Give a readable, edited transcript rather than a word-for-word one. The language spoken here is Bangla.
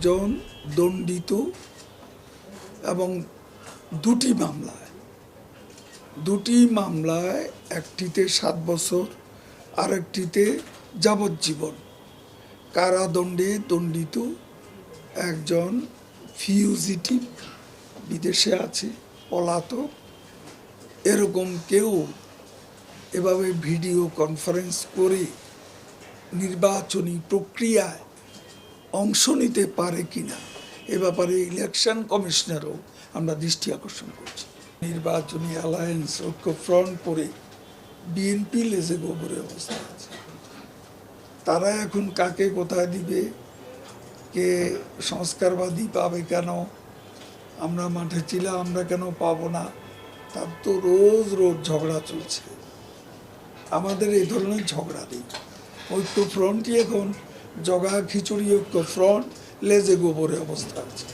একজন দণ্ডিত এবং দুটি মামলায় একটিতে 7 বছর আরেকটিতে যাবজ্জীবন কারাদণ্ডে দণ্ডিত একজন ফিউজিটিভ, বিদেশে আছে, পলাতক, এরকম কেউ এভাবে ভিডিও কনফারেন্স করে নির্বাচনী প্রক্রিয়ায় অংশ নিতে পারে কিনা এ ব্যাপারে ইলেকশন কমিশনারও আমরা দৃষ্টি আকর্ষণ করছি। নির্বাচনী অ্যালায়েন্স ঐক্যফ্রন্ট করে বিএনপি লেজে গোবরে অবস্থা আছে। তারা এখন কাকে কোথায় দিবে, কে সংস্কারবাদী পাবে কেন, আমরা মাঠে ছিলাম আমরা কেন পাবো না, তার তো রোজ ঝগড়া চলছে। আমাদের এই ধরনের ঝগড়া নেই। ঐক্যফ্রন্টই এখন জগা খিচুড়ি ঐক্যফ্রন্ট লেজে গোবরে অবস্থা আছে।